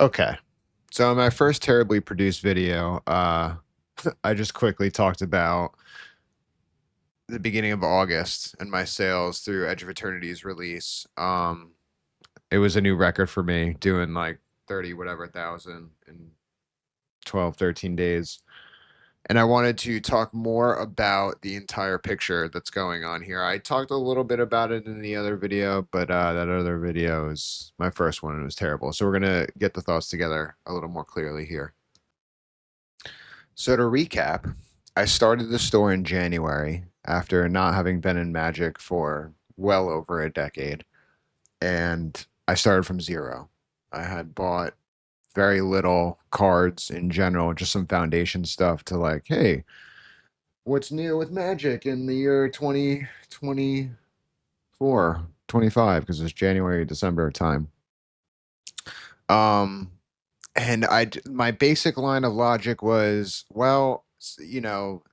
Okay. So in my first terribly produced video, I just quickly talked about the beginning of August and my sales through Edge of Eternity's release. It was a new record for me, doing like 30 whatever thousand in 12, 13 days. And I wanted to talk more about the entire picture that's going on here. I talked a little bit about it in the other video, but that other video is my first one and it was terrible. So we're going to get the thoughts together a little more clearly here. So to recap, I started the store in January after not having been in Magic for well over a decade, and I started from zero. I had bought very little cards in general, just some foundation stuff to like, hey, what's new with Magic in the year 2024, 25, because it's January, December time. Um, and my basic line of logic was, well, you know,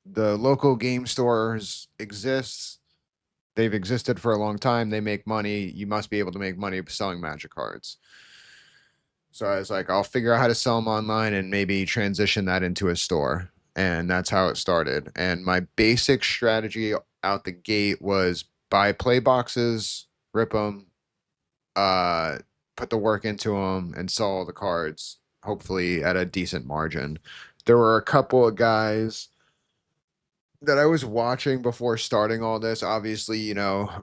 the local game stores exist. They've existed for a long time. They make money. You must be able to make money selling Magic cards. So I was like, I'll figure out how to sell them online and maybe transition that into a store. And that's how it started. And my basic strategy out the gate was buy play boxes, rip them, uh, put the work into them, and sell all the cards, hopefully at a decent margin. There were a couple of guys that I was watching before starting all this. Obviously,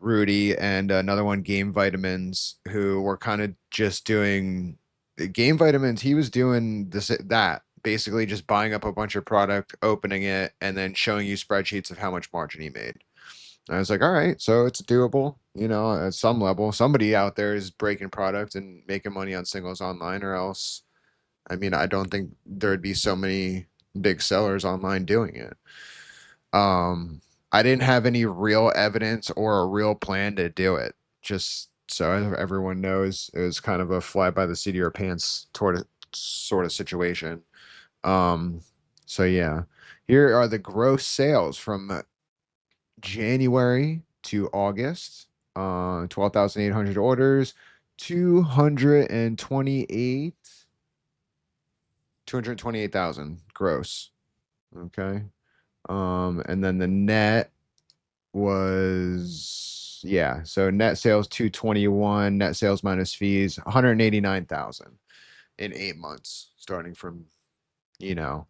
Rudy and another one, Game Vitamins, who were kind of just doing Game Vitamins. He was doing that basically just buying up a bunch of product, opening it, and then showing you spreadsheets of how much margin he made. And I was like, all right, so it's doable, at some level. Somebody out there is breaking product and making money on singles online, or else, I mean, I don't think there'd be so many big sellers online doing it. Um, I didn't have any real evidence or a real plan to do it. Just so everyone knows, it was kind of a fly by the seat of your pants sort of situation. Um, so yeah, here are the gross sales from January to August. 12,800 orders, 228, 228,000 gross. Okay. And then the net was, yeah, so net sales 221, net sales minus fees 189,000 in 8 months, starting from, you know,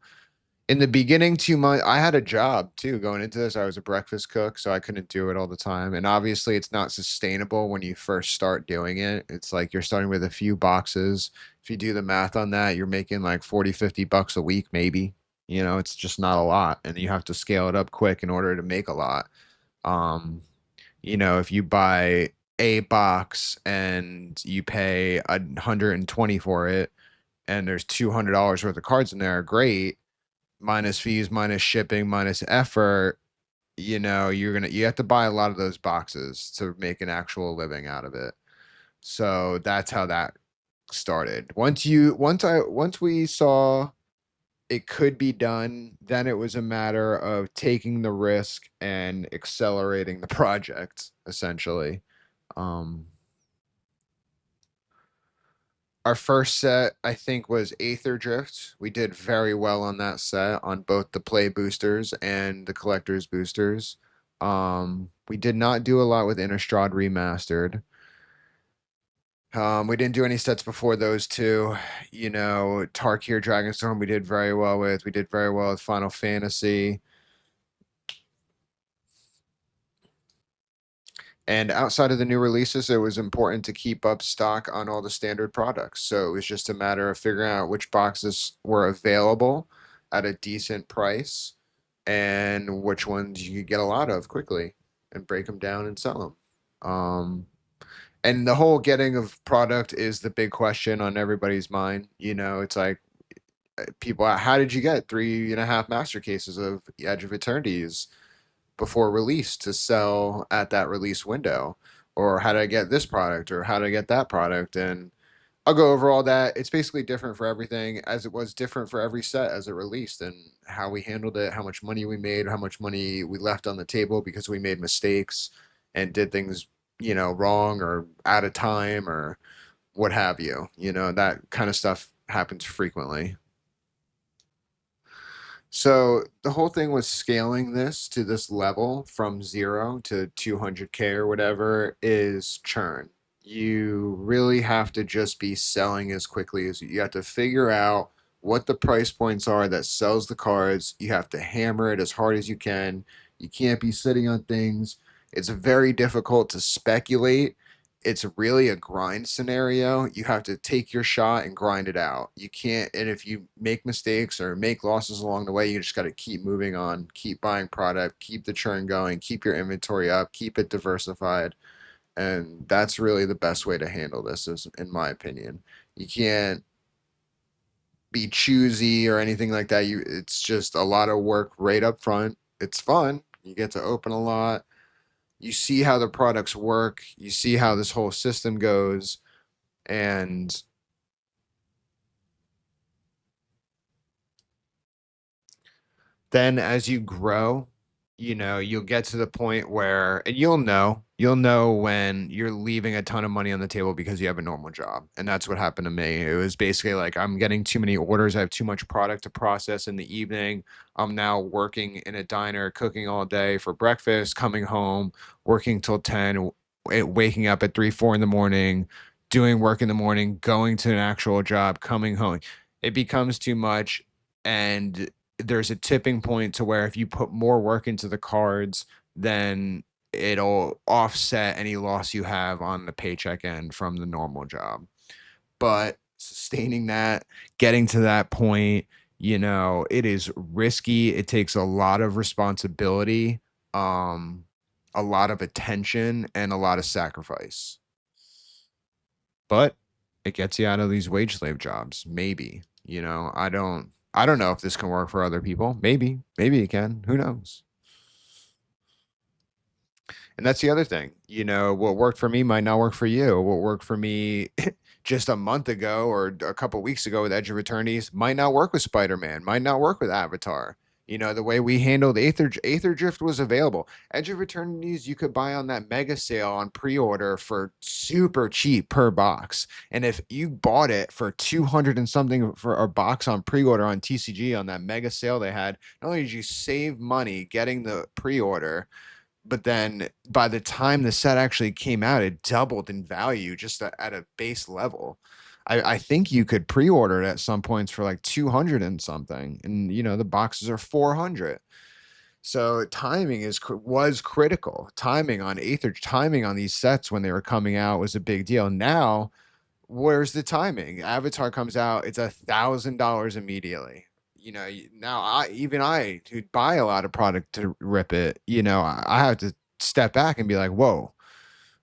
in the beginning 2 months. I had a job too going into this. I was a breakfast cook, so I couldn't do it all the time. And obviously it's not sustainable when you first start doing it. It's like you're starting with a few boxes. If you do the math on that, you're making like 40, $50 a week, maybe. It's just not a lot. And you have to scale it up quick in order to make a lot. Um, if you buy a box and you pay 120 for it, and there's $200 worth of cards in there, great. Minus fees, minus shipping, minus effort. You have to buy a lot of those boxes to make an actual living out of it. So that's how that started. Once we saw it could be done, then it was a matter of taking the risk and accelerating the project, essentially. Um, our first set, I think, was Aether Drift. We did very well on that set on both the play boosters and the collector's boosters. We did not do a lot with Strad Remastered. We didn't do any sets before those two. Tarkir Dragon Storm we did very well with. We did very well with Final Fantasy. And outside of the new releases, it was important to keep up stock on all the standard products. So it was just a matter of figuring out which boxes were available at a decent price and which ones you could get a lot of quickly and break them down and sell them. And the whole getting of product is the big question on everybody's mind. It's like people, how did you get 3.5 master cases of Edge of Eternities before release to sell at that release window? Or how did I get this product? Or how did I get that product? And I'll go over all that. It's basically different for everything, as it was different for every set as it released, and how we handled it, how much money we made, how much money we left on the table because we made mistakes and did things, wrong or out of time or what have you. You know, that kind of stuff happens frequently. So the whole thing was scaling this to this level from 0 to 200K or whatever is churn. You really have to just be selling as quickly as you have to figure out what the price points are that sells the cards. You have to hammer it as hard as you can. You can't be sitting on things. It's very difficult to speculate. It's really a grind scenario. You have to take your shot and grind it out. You can't, and if you make mistakes or make losses along the way, you just got to keep moving on, keep buying product, keep the churn going, keep your inventory up, keep it diversified. And that's really the best way to handle this, is in my opinion. You can't be choosy or anything like that. It's just a lot of work right up front. It's fun. You get to open a lot. You see how the products work. You see how this whole system goes, and then as you grow, you know, you'll get to the point where, and you'll know when you're leaving a ton of money on the table because you have a normal job. And that's what happened to me. It was basically like, I'm getting too many orders. I have too much product to process in the evening. I'm now working in a diner, cooking all day for breakfast, coming home, working till 10, waking up at 3, 4 in the morning, doing work in the morning, going to an actual job, coming home. It becomes too much. And there's a tipping point to where if you put more work into the cards, then it'll offset any loss you have on the paycheck end from the normal job. But sustaining that, getting to that point, you know, it is risky. It takes a lot of responsibility, um, a lot of attention, and a lot of sacrifice. But it gets you out of these wage slave jobs. Maybe, you know, I don't know if this can work for other people. Maybe it can. Who knows? And that's the other thing. You know, what worked for me might not work for you. What worked for me just a month ago or a couple weeks ago with Edge of Eternities might not work with Spider-Man, might not work with Avatar. You know, the way we handled Aether Drift was available. Edge of Eternities you could buy on that mega sale on pre-order for super cheap per box. And if you bought it for 200 and something for a box on pre-order on TCG on that mega sale they had, not only did you save money getting the pre-order, but then by the time the set actually came out, it doubled in value just at a base level. I think you could pre-order it at some points for like 200 and something, and you know the boxes are 400. So timing was critical. Timing on Aether, timing on these sets when they were coming out was a big deal. Now where's the timing? Avatar comes out, it's $1,000 immediately. You know, now I who buy a lot of product to rip it, you know, I have to step back and be like, whoa,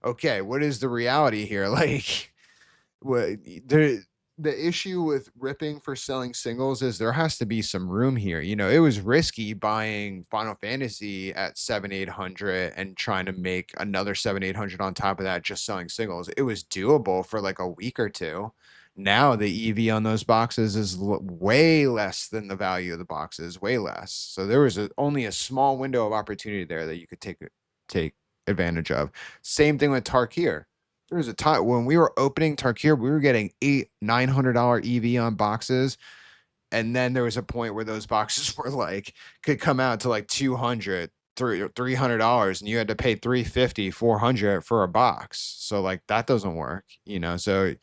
okay, what is the reality here? Like, what the issue with ripping for selling singles is there has to be some room here. You know, it was risky buying Final Fantasy at 7, 800 and trying to make another 7, 800 on top of that just selling singles. It was doable for like a week or two. Now the EV on those boxes is way less than the value of the boxes, way less. So there was only a small window of opportunity there that you could take advantage of. Same thing with Tarkir. There was a time when we were opening Tarkir, we were getting $900 EV on boxes. And then there was a point where those boxes were like, could come out to like 200, $300, and you had to pay 350, 400 for a box. So like that doesn't work, you know? So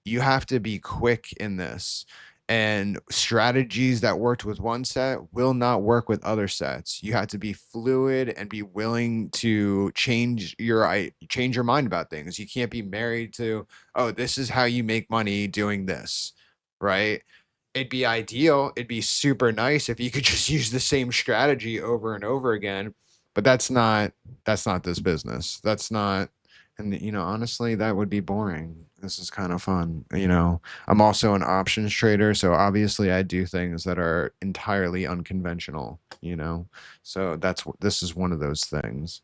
you have to be quick in this. And strategies that worked with one set will not work with other sets. You have to be fluid and be willing to change your mind about things. You can't be married to, oh, this is how you make money doing this, right? It'd be ideal. It'd be super nice if you could just use the same strategy over and over again, but that's not this business. That's not, and you know, honestly, that would be boring. This is kind of fun. You know, I'm also an options trader, so obviously I do things that are entirely unconventional, you know. So this is one of those things.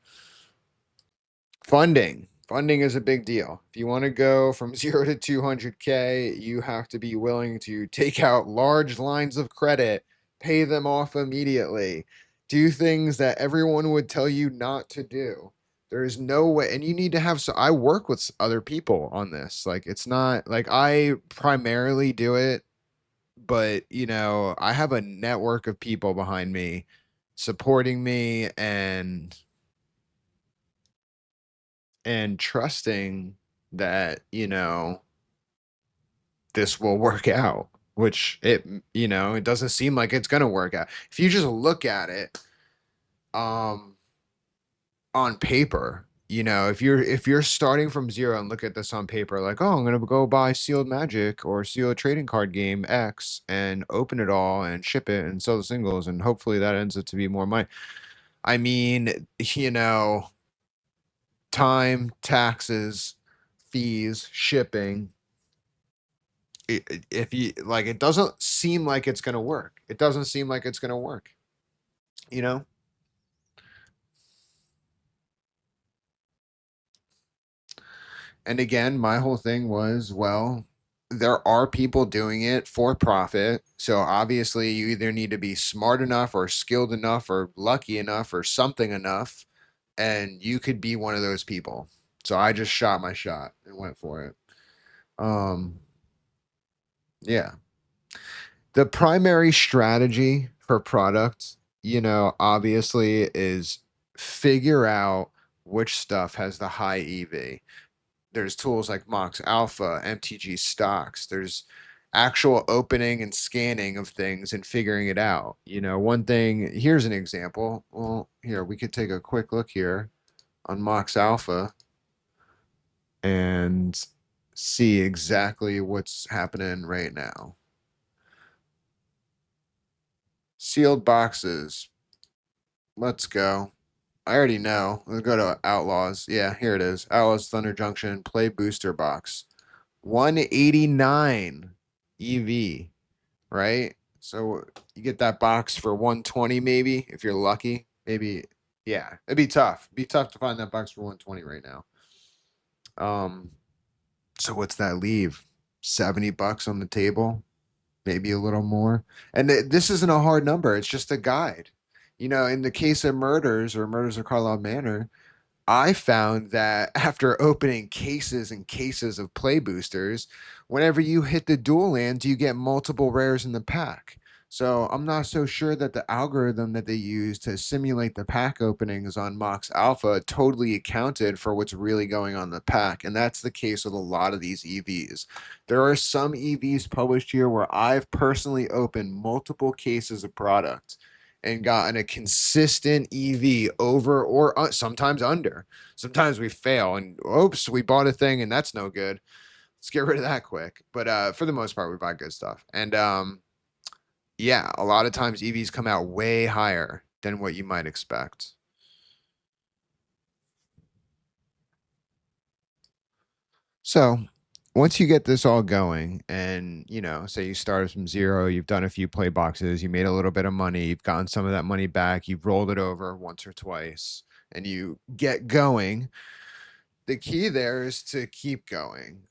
Funding is a big deal. If you want to go from 0 to 200K, you have to be willing to take out large lines of credit, pay them off immediately, do things that everyone would tell you not to do. There is no way, and you need to have, so I work with other people on this. Like, it's not like I primarily do it, but I have a network of people behind me supporting me and trusting that, this will work out, which it doesn't seem like it's going to work out. If you just look at it, um, on paper, if you're starting from zero and look at this on paper, like, oh, I'm gonna go buy sealed magic or sealed trading card game X and open it all and ship it and sell the singles and hopefully that ends up to be more money. I mean, time, taxes, fees, shipping. If you like, it doesn't seem like it's gonna work. It doesn't seem like it's gonna work, you know? And again, my whole thing was, well, there are people doing it for profit. So obviously, you either need to be smart enough or skilled enough or lucky enough or something enough, and you could be one of those people. So I just shot my shot and went for it. Um, yeah. The primary strategy for product, obviously is figure out which stuff has the high EV. There's tools like Mox Alpha, MTG stocks. There's actual opening and scanning of things and figuring it out. One thing, here's an example. Well, here, we could take a quick look here on Mox Alpha and see exactly what's happening right now. Sealed boxes. Let's go. I already know. Let's go to Outlaws. Yeah, here it is. Outlaws Thunder Junction Play Booster Box. 189 EV, right? So you get that box for 120 maybe if you're lucky. Maybe, yeah, it'd be tough. It'd be tough to find that box for 120 right now. Um, so what's that leave? $70 on the table, maybe a little more. And this isn't a hard number. It's just a guide. In the case of Murders of Karlov Manor, I found that after opening cases and cases of play boosters, whenever you hit the dual lands, you get multiple rares in the pack. So I'm not so sure that the algorithm that they use to simulate the pack openings on Mox Alpha totally accounted for what's really going on in the pack. And that's the case with a lot of these EVs. There are some EVs published here where I've personally opened multiple cases of product and gotten a consistent EV over or sometimes under. Sometimes we fail and oops, we bought a thing and that's no good. Let's get rid of that quick. But for the most part, we buy good stuff. And yeah, a lot of times EVs come out way higher than what you might expect. So once you get this all going and, say you started from zero, you've done a few play boxes, you made a little bit of money, you've gotten some of that money back, you've rolled it over once or twice, and you get going, the key there is to keep going.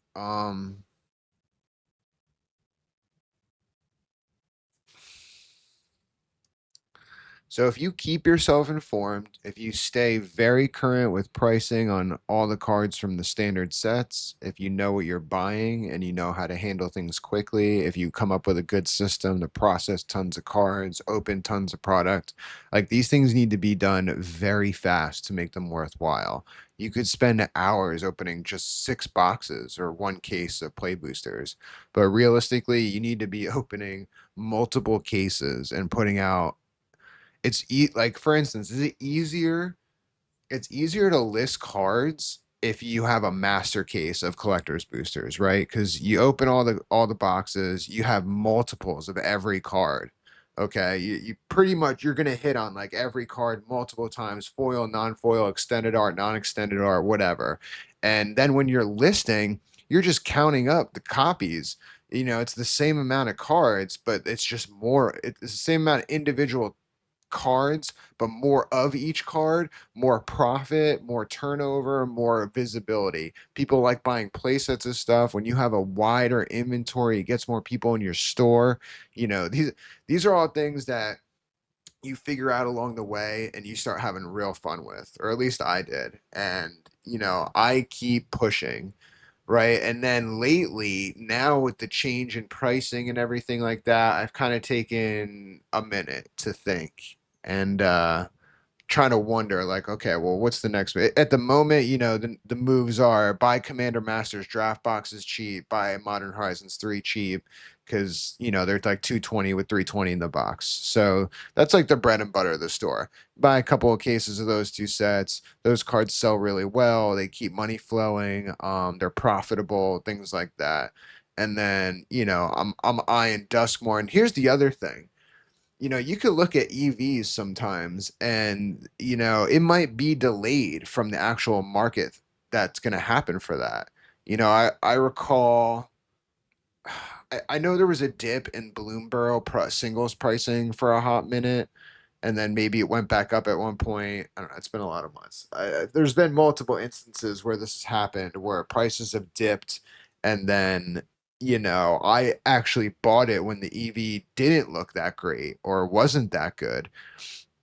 So if you keep yourself informed, if you stay very current with pricing on all the cards from the standard sets, if you know what you're buying and you know how to handle things quickly, if you come up with a good system to process tons of cards, open tons of product, like these things need to be done very fast to make them worthwhile. You could spend hours opening just 6 boxes or one case of play boosters, but realistically, you need to be opening multiple cases and putting out like, for instance, is it easier? It's easier to list cards if you have a master case of collector's boosters, right? Because you open all the boxes, you have multiples of every card. Okay, you pretty much you're gonna hit on like every card multiple times, foil, non-foil, extended art, non-extended art, whatever. And then when you're listing, you're just counting up the copies. It's the same amount of cards, but it's just more. It's the same amount of individual cards, but more of each card, more profit, more turnover, more visibility. People like buying play sets of stuff. When you have a wider inventory, it gets more people in your store. These are all things that you figure out along the way and you start having real fun with, or at least I did. And, I keep pushing, right? And then lately, now with the change in pricing and everything like that, I've kind of taken a minute to think and trying to wonder like, okay, well, what's the next at the moment? The moves are buy Commander Masters draft boxes cheap, buy Modern Horizons 3 cheap, because they're like 220 with 320 in the box. So that's like the bread and butter of the store. Buy a couple of cases of those two sets. Those cards sell really well. They keep money flowing. They're profitable, things like that. And then I'm eyeing Duskmore. And here's the other thing. You could look at EVs sometimes and, it might be delayed from the actual market that's going to happen for that. I recall, I know there was a dip in Bloomberg singles pricing for a hot minute, and then maybe it went back up at one point. I don't know. It's been a lot of months. There's been multiple instances where this has happened, where prices have dipped, and then I actually bought it when the EV didn't look that great or wasn't that good,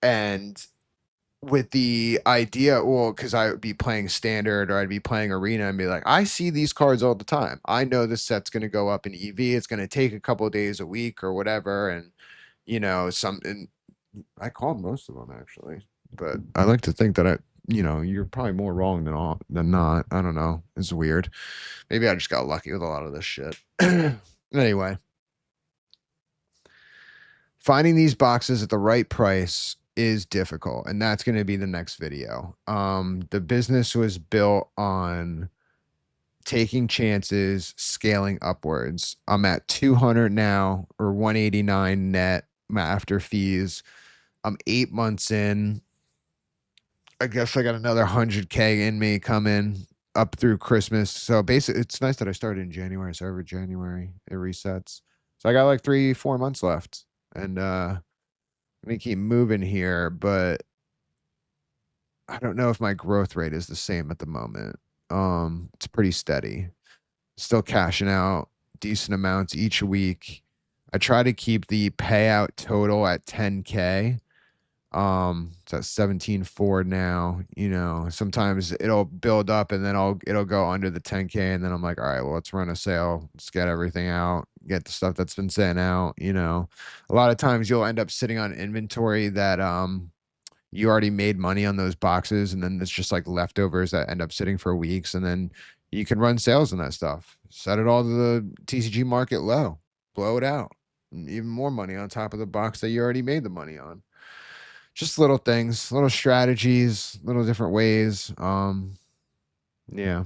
and with the idea, well, because I would be playing standard or I'd be playing arena and be like, I see these cards all the time. I know this set's going to go up in EV. It's going to take a couple of days, a week, or whatever, and something. I called most of them actually, but I like to think that you're probably more wrong than not. I don't know. It's weird. Maybe I just got lucky with a lot of this shit. Anyway, finding these boxes at the right price is difficult, and that's going to be the next video. The business was built on taking chances, scaling upwards. I'm at 200 now, or 189 net after fees. I'm 8 months in. I guess I got another 100K in me coming up through Christmas. So basically, it's nice that I started in January. So every January it resets. So I got like 3-4 months left, and let me keep moving here. But I don't know if my growth rate is the same at the moment. It's pretty steady. Still cashing out decent amounts each week. I try to keep the payout total at 10K. It's at 17.4 now. Sometimes it'll build up and then it'll go under the 10K, and then I'm like, all right, well, let's run a sale. Let's get everything out, get the stuff that's been sent out. A lot of times you'll end up sitting on inventory that you already made money on those boxes, and then it's just like leftovers that end up sitting for weeks, and then you can run sales on that stuff. Set it all to the TCG market low, blow it out, and even more money on top of the box that you already made the money on. Just little things, little strategies, little different ways. Yeah.